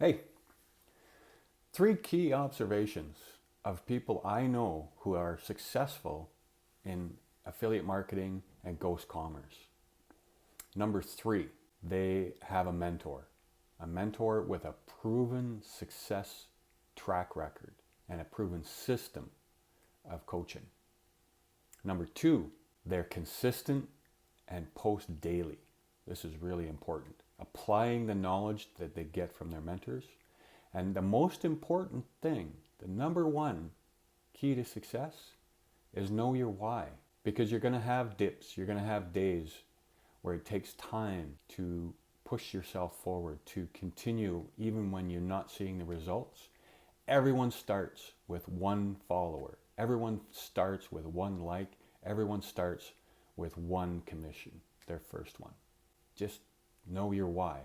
Hey, three key observations of people I know who are successful in affiliate marketing and ghost commerce. Number three, they have a mentor with a proven success track record and a proven system of coaching. Number two, they're consistent and post daily. This is really important. Applying the knowledge that they get from their mentors. And the most important thing, the number one key to success, is know your why. Because you're going to have dips, you're going to have days where it takes time to push yourself forward, to continue even when you're not seeing the results. Everyone starts with one follower. Everyone starts with one like. Everyone starts with one commission, their first one. Just know your why.